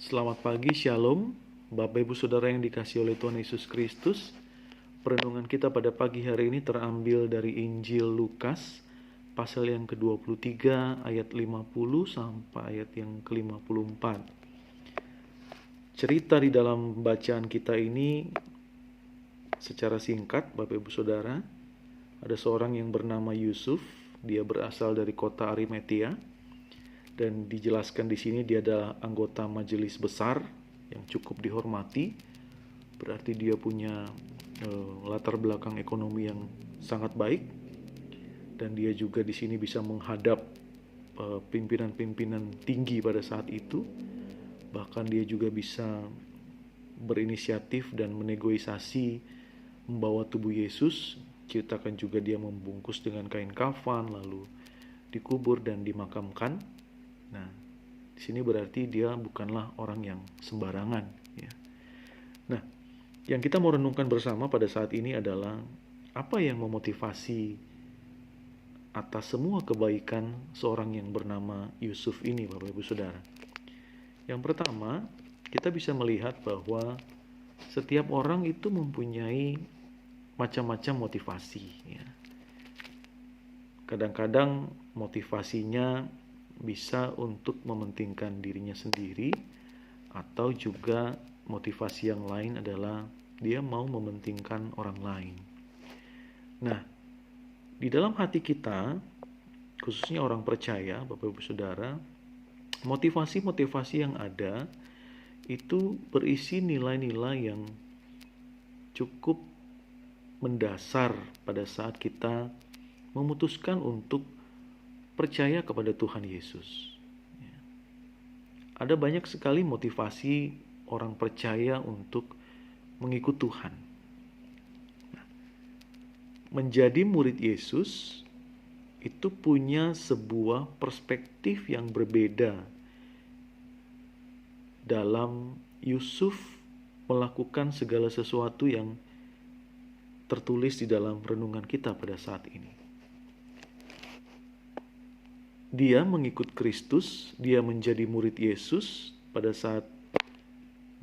Selamat pagi, Shalom. Bapak Ibu Saudara yang dikasihi oleh Tuhan Yesus Kristus. Perenungan kita pada pagi hari ini terambil dari Injil Lukas, pasal yang ke-23, ayat 50 sampai ayat yang ke-54. Cerita di dalam bacaan kita ini secara singkat, Bapak Ibu Saudara, ada seorang yang bernama Yusuf. Dia berasal dari kota Arimatea. Dan dijelaskan di sini dia adalah anggota majelis besar yang cukup dihormati. Berarti dia punya latar belakang ekonomi yang sangat baik. Dan dia juga di sini bisa menghadap pimpinan-pimpinan tinggi pada saat itu. Bahkan dia juga bisa berinisiatif dan menegosiasi membawa tubuh Yesus. Ceritakan juga dia membungkus dengan kain kafan lalu dikubur dan dimakamkan. Nah, di sini berarti dia bukanlah orang yang sembarangan, ya. Nah, yang kita mau renungkan bersama pada saat ini adalah apa yang memotivasi atas semua kebaikan seorang yang bernama Yusuf ini, Bapak Ibu Saudara. Yang pertama, kita bisa melihat bahwa setiap orang itu mempunyai macam-macam motivasi, ya. Kadang-kadang motivasinya bisa untuk mementingkan dirinya sendiri, atau juga motivasi yang lain adalah dia mau mementingkan orang lain. Nah, di dalam hati kita, khususnya orang percaya, Bapak Ibu Saudara, motivasi-motivasi yang ada itu berisi nilai-nilai yang cukup mendasar pada saat kita memutuskan untuk percaya kepada Tuhan Yesus. Ada banyak sekali motivasi orang percaya untuk mengikut Tuhan. Menjadi murid Yesus itu punya sebuah perspektif yang berbeda dalam Yusuf melakukan segala sesuatu yang tertulis di dalam renungan kita pada saat ini. Dia mengikut Kristus, dia menjadi murid Yesus pada saat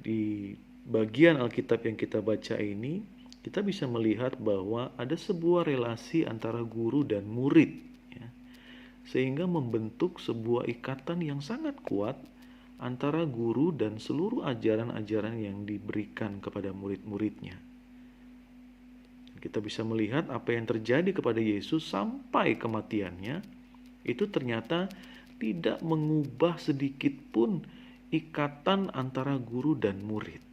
di bagian Alkitab yang kita baca ini, kita bisa melihat bahwa ada sebuah relasi antara guru dan murid, ya, sehingga membentuk sebuah ikatan yang sangat kuat antara guru dan seluruh ajaran-ajaran yang diberikan kepada murid-muridnya. Kita bisa melihat apa yang terjadi kepada Yesus sampai kematiannya, itu ternyata tidak mengubah sedikit pun ikatan antara guru dan murid.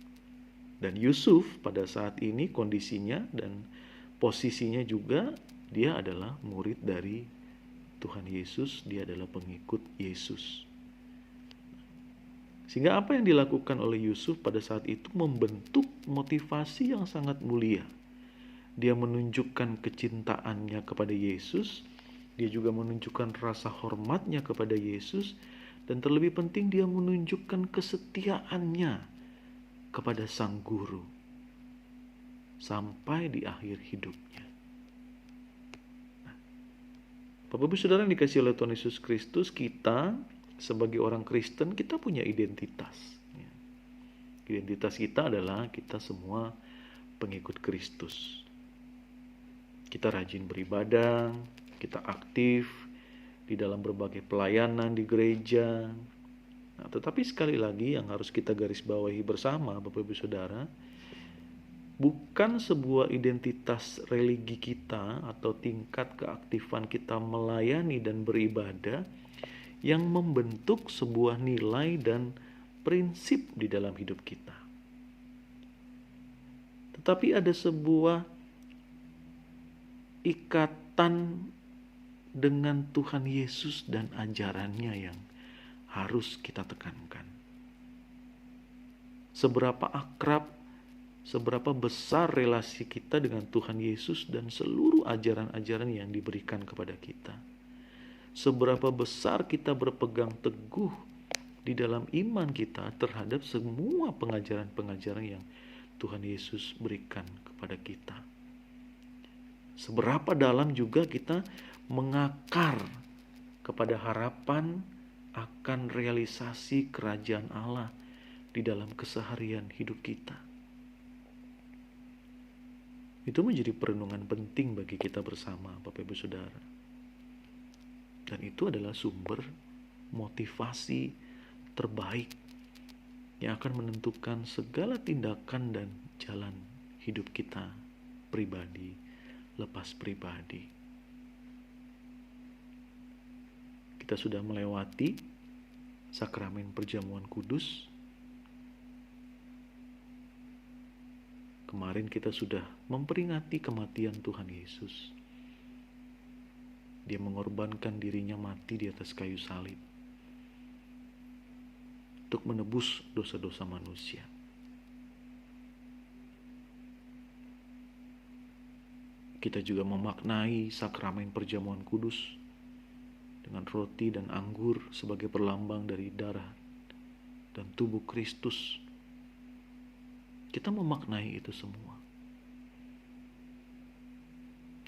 Dan Yusuf pada saat ini kondisinya dan posisinya juga dia adalah murid dari Tuhan Yesus, dia adalah pengikut Yesus. Sehingga apa yang dilakukan oleh Yusuf pada saat itu membentuk motivasi yang sangat mulia. Dia menunjukkan kecintaannya kepada Yesus, dia juga menunjukkan rasa hormatnya kepada Yesus, dan terlebih penting dia menunjukkan kesetiaannya kepada sang guru sampai di akhir hidupnya. Bapak Ibu Saudara yang dikasihi oleh Tuhan Yesus Kristus, kita sebagai orang Kristen kita punya identitas. Identitas kita adalah kita semua pengikut Kristus. Kita rajin beribadah, kita aktif di dalam berbagai pelayanan di gereja. Nah, tetapi sekali lagi yang harus kita garis bawahi bersama, Bapak Ibu Saudara, bukan sebuah identitas religi kita atau tingkat keaktifan kita melayani dan beribadah yang membentuk sebuah nilai dan prinsip di dalam hidup kita. Tetapi ada sebuah ikatan dengan Tuhan Yesus dan ajarannya yang harus kita tekankan. Seberapa akrab, seberapa besar relasi kita dengan Tuhan Yesus dan seluruh ajaran-ajaran yang diberikan kepada kita. Seberapa besar kita berpegang teguh di dalam iman kita terhadap semua pengajaran-pengajaran yang Tuhan Yesus berikan kepada kita. Seberapa dalam juga kita mengakar kepada harapan akan realisasi kerajaan Allah di dalam keseharian hidup kita. Itu menjadi perenungan penting bagi kita bersama, Bapak Ibu Saudara. Dan itu adalah sumber motivasi terbaik yang akan menentukan segala tindakan dan jalan hidup kita pribadi, lepas pribadi. Kita sudah melewati sakramen perjamuan kudus. Kemarin kita sudah memperingati kematian Tuhan Yesus. Dia mengorbankan dirinya mati di atas kayu salib untuk menebus dosa-dosa manusia. Kita juga memaknai sakramen perjamuan kudus dengan roti dan anggur sebagai perlambang dari darah dan tubuh Kristus. Kita memaknai itu semua.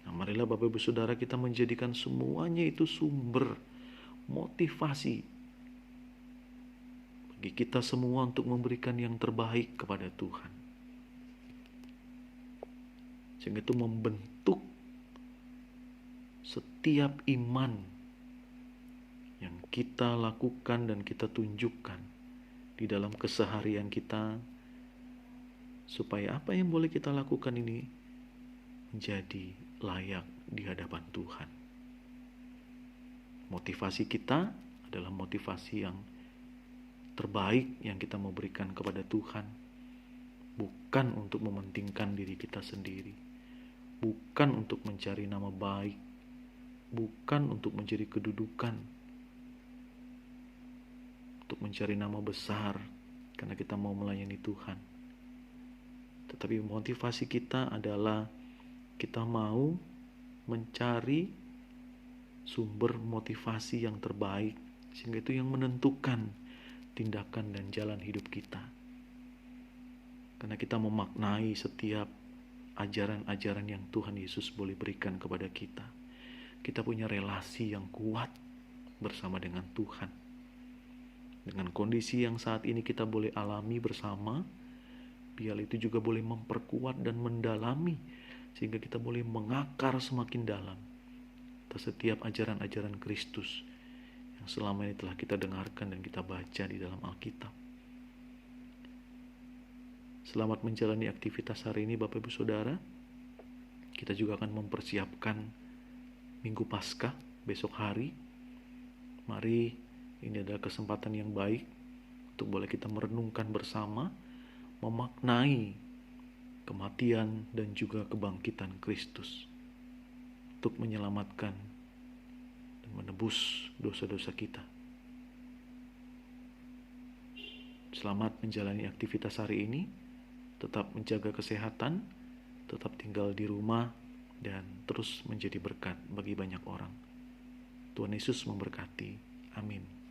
Nah, marilah Bapak Ibu Saudara kita menjadikan semuanya itu sumber motivasi bagi kita semua untuk memberikan yang terbaik kepada Tuhan. Sehingga itu membentuk setiap iman yang kita lakukan dan kita tunjukkan di dalam keseharian kita, supaya apa yang boleh kita lakukan ini menjadi layak di hadapan Tuhan. Motivasi kita adalah motivasi yang terbaik yang kita mau berikan kepada Tuhan, bukan untuk mementingkan diri kita sendiri, bukan untuk mencari nama baik, bukan untuk mencari kedudukan, untuk mencari nama besar karena kita mau melayani Tuhan. Tetapi motivasi kita adalah kita mau mencari sumber motivasi yang terbaik, sehingga itu yang menentukan tindakan dan jalan hidup kita. Karena kita memaknai setiap ajaran-ajaran yang Tuhan Yesus boleh berikan kepada kita. Kita punya relasi yang kuat bersama dengan Tuhan. Dengan kondisi yang saat ini kita boleh alami bersama, biar itu juga boleh memperkuat dan mendalami, sehingga kita boleh mengakar semakin dalam atas setiap ajaran-ajaran Kristus yang selama ini telah kita dengarkan dan kita baca di dalam Alkitab. Selamat menjalani aktivitas hari ini Bapak Ibu Saudara. Kita juga akan mempersiapkan Minggu Paskah besok hari. Mari, ini adalah kesempatan yang baik untuk boleh kita merenungkan bersama, memaknai kematian dan juga kebangkitan Kristus untuk menyelamatkan dan menebus dosa-dosa kita. Selamat menjalani aktivitas hari ini, tetap menjaga kesehatan, tetap tinggal di rumah, dan terus menjadi berkat bagi banyak orang. Tuhan Yesus memberkati. Amin.